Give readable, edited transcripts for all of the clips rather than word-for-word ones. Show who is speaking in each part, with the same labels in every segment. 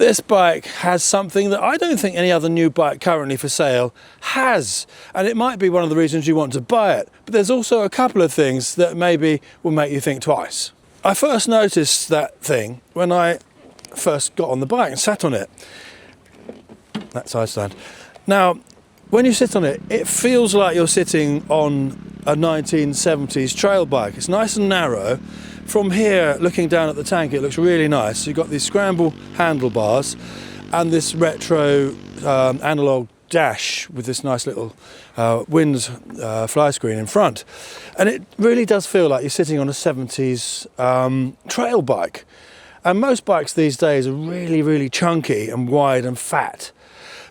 Speaker 1: This bike has something that I don't think any other new bike currently for sale has, and it might be one of the reasons you want to buy it, but there's also a couple of things that maybe will make you think twice. I first noticed that thing when I first got on the bike and sat on it. That side stand. Now, when you sit on it, it feels like you're sitting on a 1970s trail bike. It's nice and narrow. From here, looking down at the tank, it looks really nice. You've got these scramble handlebars and this retro analog dash with this nice little wind fly screen in front. And it really does feel like you're sitting on a 70s trail bike. And most bikes these days are really, really chunky and wide and fat.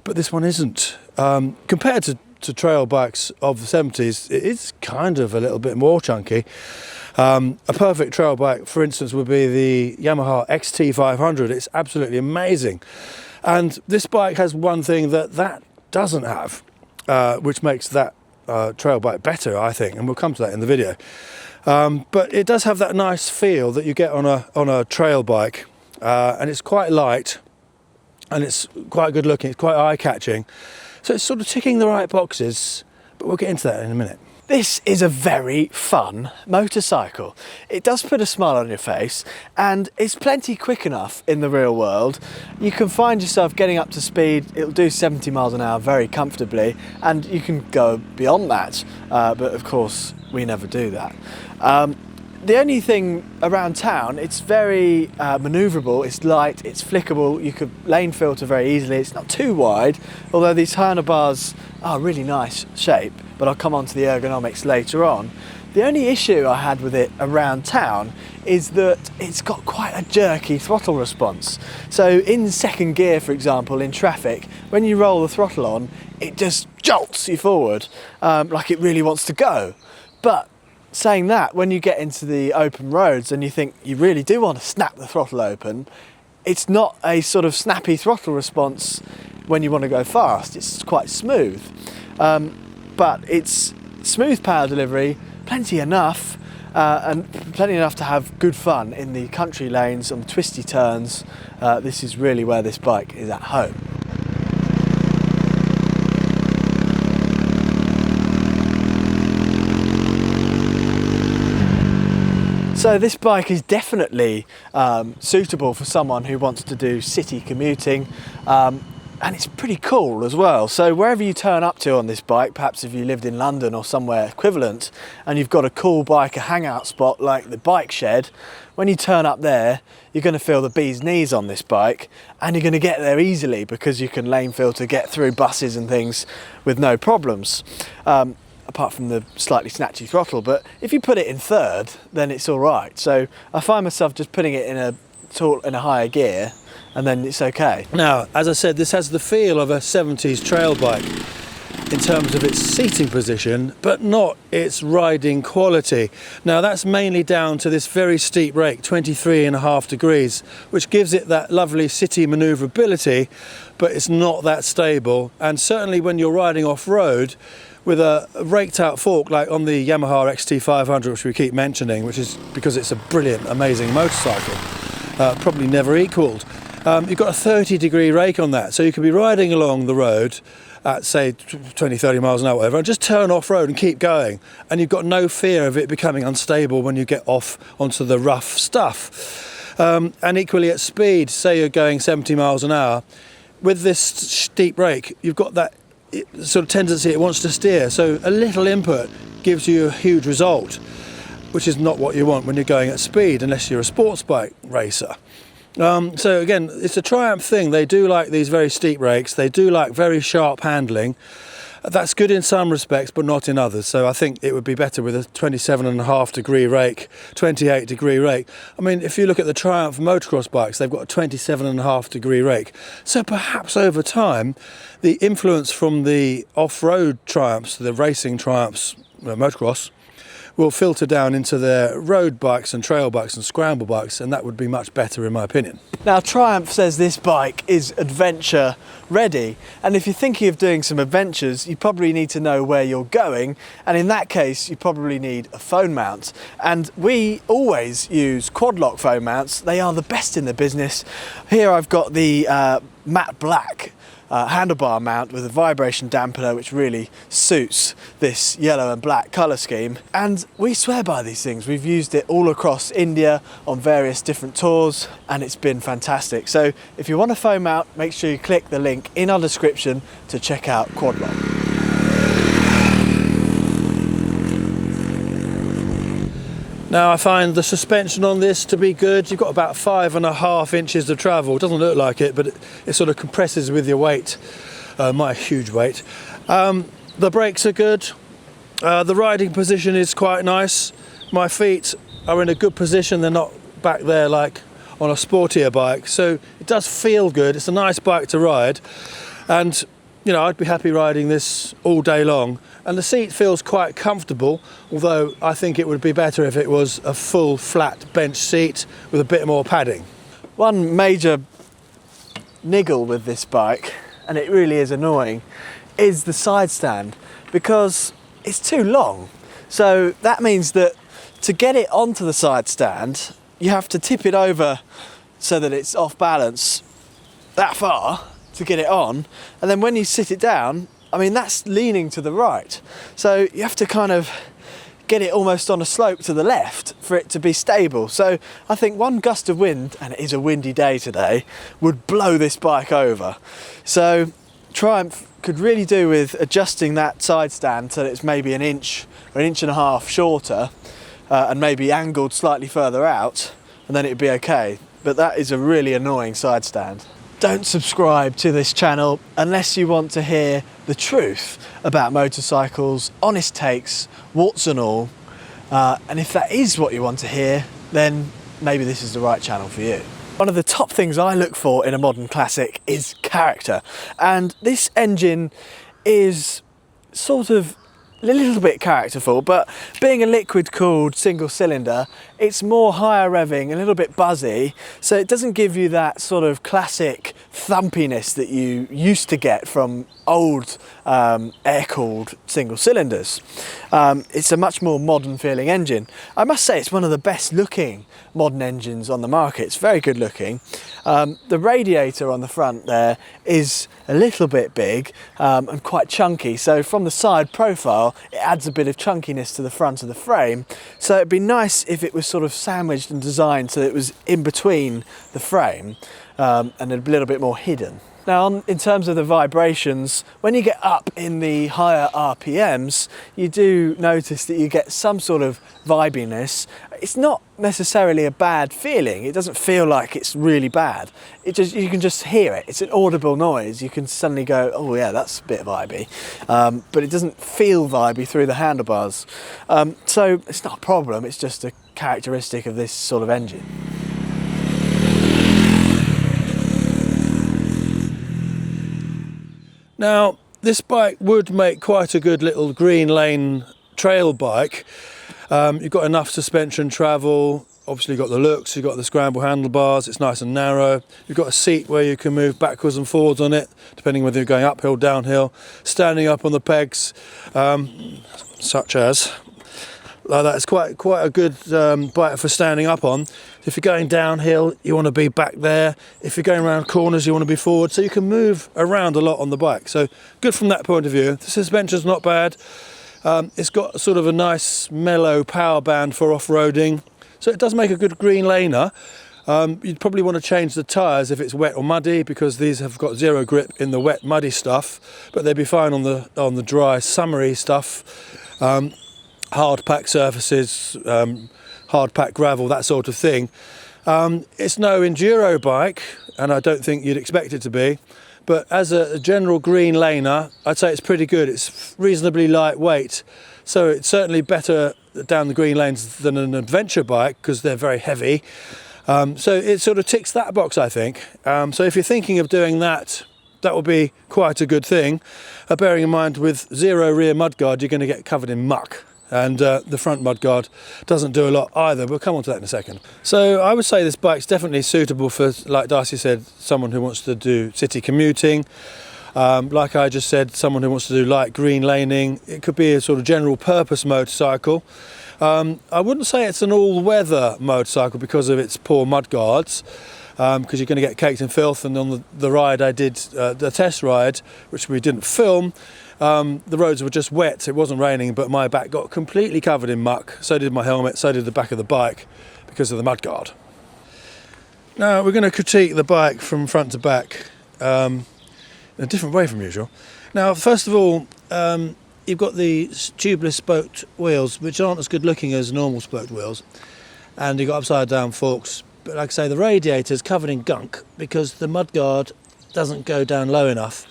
Speaker 1: But this one isn't. Compared to trail bikes of the 70s, it is kind of a little bit more chunky. A perfect trail bike, for instance, would be the Yamaha XT500. It's absolutely amazing. And this bike has one thing that doesn't have, which makes that trail bike better, I think, and we'll come to that in the video. But it does have that nice feel that you get on a trail bike, and it's quite light, and it's quite good looking, it's quite eye-catching. So it's sort of ticking the right boxes, but we'll get into that in a minute.
Speaker 2: This is a very fun motorcycle. It does put a smile on your face, and it's plenty quick enough in the real world. You can find yourself getting up to speed. It'll do 70 miles an hour very comfortably, and you can go beyond that, but of course we never do that. The only thing around town, it's very manoeuvrable, it's light, it's flickable, you could lane filter very easily, it's not too wide, although these handlebars are really nice shape, but I'll come on to the ergonomics later on. The only issue I had with it around town is that it's got quite a jerky throttle response. So in second gear, for example, in traffic, when you roll the throttle on, it just jolts you forward, like it really wants to go. But saying that, when you get into the open roads and you think you really do want to snap the throttle open, it's not a sort of snappy throttle response when you want to go fast. It's quite smooth. But it's smooth power delivery, plenty enough, and plenty enough to have good fun in the country lanes on twisty turns. This is really where this bike is at home. So this bike is definitely suitable for someone who wants to do city commuting, and it's pretty cool as well. So wherever you turn up to on this bike, perhaps if you lived in London or somewhere equivalent, and you've got a cool bike, a hangout spot like the bike shed, when you turn up there, you're going to feel the bee's knees on this bike, and you're going to get there easily because you can lane filter, get through buses and things with no problems. Apart from the slightly snatchy throttle, but if you put it in third, then it's all right. So I find myself just putting it in a higher gear, and then it's okay.
Speaker 1: Now, as I said, this has the feel of a 70s trail bike in terms of its seating position, but not its riding quality. Now, that's mainly down to this very steep rake, 23.5 degrees, which gives it that lovely city manoeuvrability, but it's not that stable. And certainly when you're riding off-road, with a raked out fork like on the Yamaha XT500, which we keep mentioning, which is because it's a brilliant, amazing motorcycle, probably never equalled. You've got a 30-degree rake on that, so you can be riding along the road at say 20, 30 miles an hour, whatever, and just turn off road and keep going, and you've got no fear of it becoming unstable when you get off onto the rough stuff. And equally at speed, say you're going 70 miles an hour, with this steep rake, you've got that sort of tendency it wants to steer, so a little input gives you a huge result, which is not what you want when you're going at speed unless you're a sports bike racer. So again, it's a Triumph thing. They do like these very steep rakes, they do like very sharp handling. That's good in some respects, but not in others. So I think it would be better with a 27.5 degree rake, 28 degree rake. I mean, if you look at the Triumph motocross bikes, they've got a 27.5 degree rake. So perhaps over time, the influence from the off-road Triumphs, the racing Triumphs, motocross, will filter down into their road bikes and trail bikes and scramble bikes, and that would be much better in my opinion.
Speaker 2: Now Triumph says this bike is adventure ready, and if you're thinking of doing some adventures, you probably need to know where you're going, and in that case you probably need a phone mount. And we always use quad lock phone mounts. They are the best in the business. Here I've got the matte black handlebar mount with a vibration dampener, which really suits this yellow and black colour scheme, and we swear by these things. We've used it all across India on various different tours, and it's been fantastic. So if you want a phone mount, make sure you click the link in our description to check out Quad Lock.
Speaker 1: Now I find the suspension on this to be good. You've got about 5.5 inches of travel. It doesn't look like it, but it sort of compresses with your weight, my huge weight. The brakes are good. The riding position is quite nice. My feet are in a good position. They're not back there like on a sportier bike. So it does feel good. It's a nice bike to ride. And you know, I'd be happy riding this all day long. And the seat feels quite comfortable, although I think it would be better if it was a full flat bench seat with a bit more padding.
Speaker 2: One major niggle with this bike, and it really is annoying, is the side stand, because it's too long. So that means that to get it onto the side stand, you have to tip it over so that it's off balance that far to get it on, and then when you sit it down, I mean, that's leaning to the right. So you have to kind of get it almost on a slope to the left for it to be stable. So I think one gust of wind, and it is a windy day today, would blow this bike over. So Triumph could really do with adjusting that side stand so that it's maybe an inch or 1.5 inches shorter, and maybe angled slightly further out, and then it'd be okay. But that is a really annoying side stand. Don't subscribe to this channel unless you want to hear the truth about motorcycles, honest takes, warts and all. And if that is what you want to hear, then maybe this is the right channel for you. One of the top things I look for in a modern classic is character. And this engine is sort of a little bit characterful, but being a liquid cooled single cylinder, it's more higher revving, a little bit buzzy, so it doesn't give you that sort of classic thumpiness that you used to get from old air-cooled single cylinders. It's a much more modern feeling engine. I must say it's one of the best looking modern engines on the market. It's very good looking. The radiator on the front there is a little bit big and quite chunky, so from the side profile it adds a bit of chunkiness to the front of the frame. So it'd be nice if it was sort of sandwiched and designed so it was in between the frame and a little bit more hidden. Now, in terms of the vibrations, when you get up in the higher RPMs, you do notice that you get some sort of vibiness. It's not necessarily a bad feeling. It doesn't feel like it's really bad. You can just hear it. It's an audible noise. You can suddenly go, oh yeah, that's a bit vibey. But it doesn't feel vibey through the handlebars. So it's not a problem. It's just a characteristic of this sort of engine.
Speaker 1: Now, this bike would make quite a good little green lane trail bike. You've got enough suspension travel, obviously you've got the looks, you've got the scramble handlebars, it's nice and narrow. You've got a seat where you can move backwards and forwards on it, depending whether you're going uphill, downhill, standing up on the pegs, such as like that. It's quite a good bike for standing up on. If you're going downhill, you want to be back there. If you're going around corners, you want to be forward. So you can move around a lot on the bike. So good from that point of view. The suspension's not bad. It's got sort of a nice mellow power band for off-roading. So it does make a good green laner. You'd probably want to change the tyres if it's wet or muddy, because these have got zero grip in the wet, muddy stuff, but they'd be fine on the dry, summery stuff. Hard pack surfaces, hard pack gravel, that sort of thing. It's no enduro bike, and I don't think you'd expect it to be, but as a general green laner, I'd say it's pretty good. It's reasonably lightweight, so it's certainly better down the green lanes than an adventure bike, because they're very heavy. So it sort of ticks that box, I think. So if you're thinking of doing that, that will be quite a good thing. Bearing in mind with zero rear mudguard, you're going to get covered in muck. And the front mudguard doesn't do a lot either. We'll come on to that in a second. So I would say this bike's definitely suitable for, like Darcy said, someone who wants to do city commuting. Like I just said, someone who wants to do light green laning. It could be a sort of general purpose motorcycle. I wouldn't say it's an all-weather motorcycle because of its poor mudguards, because you're going to get caked in filth. And on the ride I did, the test ride, which we didn't film, the roads were just wet. It wasn't raining, but my back got completely covered in muck. So did my helmet, so did the back of the bike because of the mudguard. Now we're going to critique the bike from front to back in a different way from usual. Now, first of all, you've got the tubeless spoked wheels, which aren't as good looking as normal spoked wheels, and you've got upside down forks. But like I say, the radiator's covered in gunk because the mudguard doesn't go down low enough.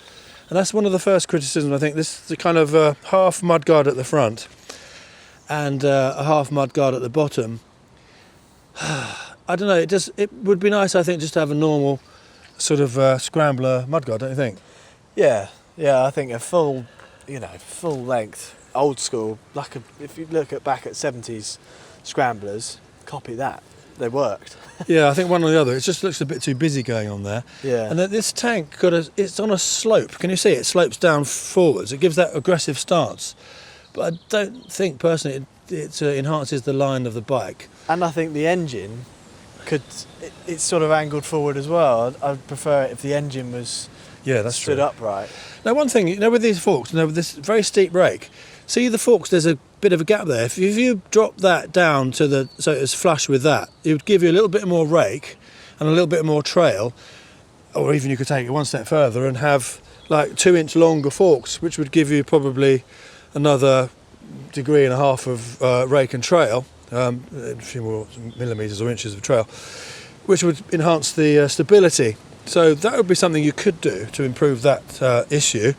Speaker 1: And that's one of the first criticisms, I think. This is a kind of half mudguard at the front and a half mudguard at the bottom. I don't know, it would be nice, I think, just to have a normal sort of scrambler mudguard, don't you think?
Speaker 2: Yeah, I think a full length, old school, if you look back at 70s scramblers, copy that. They worked.
Speaker 1: Yeah, I think one or the other. It just looks a bit too busy going on there.
Speaker 2: Yeah.
Speaker 1: And then this tank it's on a slope. Can you see it slopes down forwards? It gives that aggressive stance. But I don't think personally it enhances the line of the bike.
Speaker 2: And I think the engine it's sort of angled forward as well. I'd prefer it if the engine was stood upright. Now,
Speaker 1: one thing, with these forks, with this very steep rake, see the forks, there's a bit of a gap there. If you drop that down so it's flush with that, it would give you a little bit more rake and a little bit more trail, or even you could take it one step further and have like 2-inch longer forks, which would give you probably another 1.5 degrees of rake and trail, a few more millimetres or inches of trail, which would enhance the stability. So that would be something you could do to improve that issue.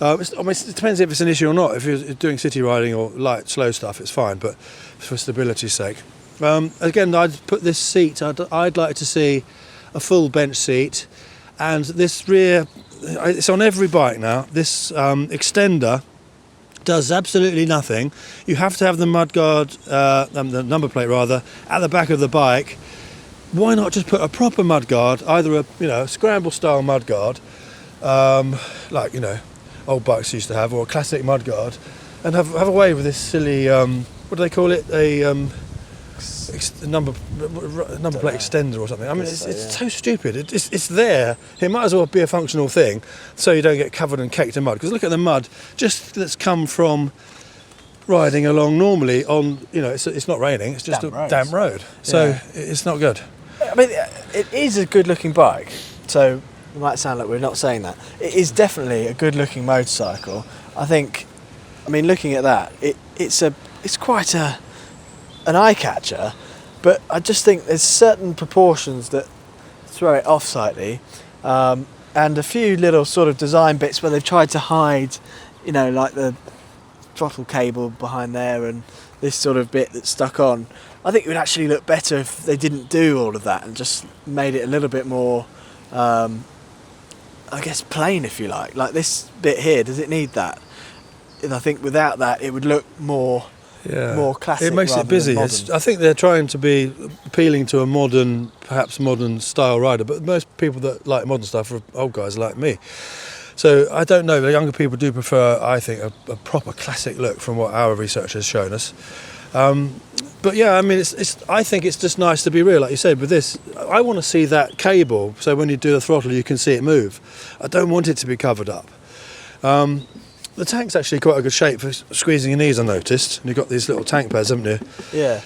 Speaker 1: It depends if it's an issue or not. If you're doing city riding or light, slow stuff, it's fine, but for stability's sake. Again, I'd put this seat, I'd like to see a full bench seat, and this rear, it's on every bike now, this extender does absolutely nothing. You have to have the mudguard, the number plate rather, at the back of the bike. Why not just put a proper mudguard, either a scramble style mudguard, like old bikes used to have, or a classic mudguard, and have a way with this silly what do they call it? A number plate extender or something. I mean, it's so stupid. It's there. It might as well be a functional thing, so you don't get covered and caked in mud. Because look at the mud just that's come from riding along normally on. It's not raining. It's just a damp road. So it's not good.
Speaker 2: I mean, it is a good-looking bike. So it might sound like we're not saying that. It is definitely a good-looking motorcycle. I think. I mean, looking at that, it's quite an eye-catcher. But I just think there's certain proportions that throw it off slightly, and a few little sort of design bits where they've tried to hide, like the throttle cable behind there and this sort of bit that's stuck on. I think it would actually look better if they didn't do all of that and just made it a little bit more, I guess, plain, if you like. Like this bit here, does it need that? And I think without that, it would look more classic.
Speaker 1: It makes it busy. I think they're trying to be appealing to a perhaps modern style rider, but most people that like modern stuff are old guys like me. So I don't know, the younger people do prefer, I think, a proper classic look from what our research has shown us. But yeah, I mean, I think it's just nice to be real, like you said. With this, I want to see that cable, so when you do the throttle, you can see it move. I don't want it to be covered up. The tank's actually quite a good shape for squeezing your knees, I noticed. And you've got these little tank pads, haven't you?
Speaker 2: Yeah.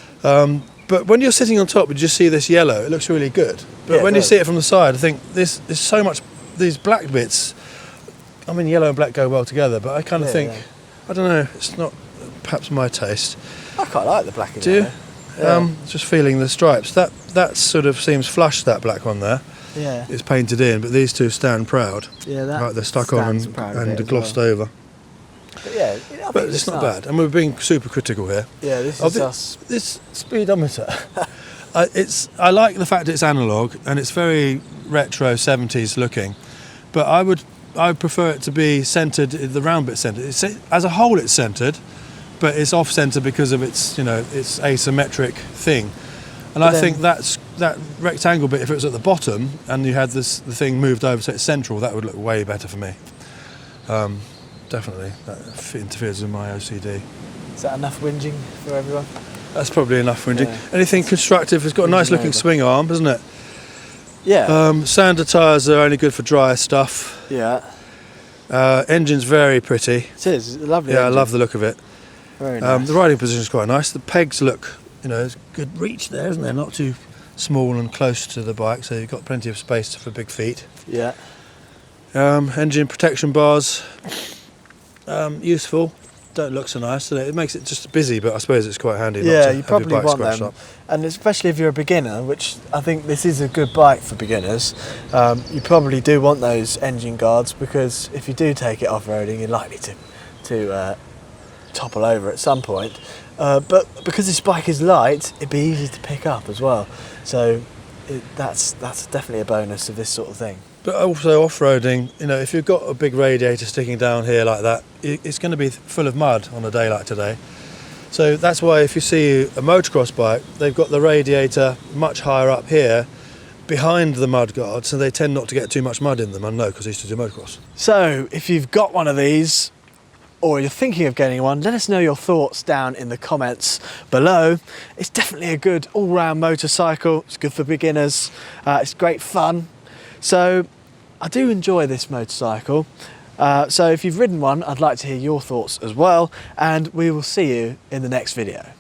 Speaker 1: But when you're sitting on top, you just see this yellow. It looks really good. But when you see it from the side, I think there's so much. These black bits. I mean, yellow and black go well together, but I kind of think, I don't know, it's not perhaps my taste.
Speaker 2: I quite like the black and
Speaker 1: yellow. Do you? Yeah. Just feeling the stripes. That sort of seems flush, that black one there.
Speaker 2: Yeah.
Speaker 1: It's painted in, but these two stand proud.
Speaker 2: Yeah, that
Speaker 1: right, they're stuck on and glossed over.
Speaker 2: But yeah,
Speaker 1: but it's not bad. And we're being super critical here.
Speaker 2: Yeah, this is us.
Speaker 1: This speedometer. I like the fact it's analogue and it's very retro 70s looking, but I would prefer it to be centred, the round bit centred. As a whole it's centred, but it's off centre because of its, you know, its asymmetric thing. And
Speaker 2: But
Speaker 1: I think that rectangle bit, if it was at the bottom and you had the thing moved over so it's central, that would look way better for me. Definitely, that interferes with my OCD.
Speaker 2: Is that enough whinging for everyone?
Speaker 1: That's probably enough whinging.
Speaker 2: Yeah.
Speaker 1: Anything constructive, it's got a nice looking
Speaker 2: over.
Speaker 1: swing arm, hasn't it?
Speaker 2: Yeah.
Speaker 1: Sander tyres are only good for drier stuff.
Speaker 2: Yeah.
Speaker 1: Engine's very pretty.
Speaker 2: It is. It's a lovely
Speaker 1: Yeah,
Speaker 2: engine.
Speaker 1: I love the look of it.
Speaker 2: Very nice.
Speaker 1: The riding position is quite nice. The pegs look, you know, there's good reach there, isn't there? Not too small and close to the bike, so you've got plenty of space for big feet.
Speaker 2: Yeah.
Speaker 1: Engine protection bars, useful. Don't look so nice, do they? It makes it just busy, but I suppose it's quite handy.
Speaker 2: Yeah,
Speaker 1: not to
Speaker 2: you
Speaker 1: have
Speaker 2: probably
Speaker 1: your bike
Speaker 2: want
Speaker 1: scratched
Speaker 2: them,
Speaker 1: up.
Speaker 2: and especially if you're a beginner, which I think this is a good bike for beginners. You probably do want those engine guards, because if you do take it off-roading, you're likely to topple over at some point. But because this bike is light, it'd be easy to pick up as well. So that's definitely a bonus of this sort of thing.
Speaker 1: But also off-roading, you know, if you've got a big radiator sticking down here like that, it's going to be full of mud on a day like today. So that's why if you see a motocross bike, they've got the radiator much higher up here behind the mud guard, so they tend not to get too much mud in them. I know, because I used to do motocross.
Speaker 2: So if you've got one of these, or you're thinking of getting one, let us know your thoughts down in the comments below. It's definitely a good all-round motorcycle. It's good for beginners. It's great fun. So I do enjoy this motorcycle. So if you've ridden one, I'd like to hear your thoughts as well, and we will see you in the next video.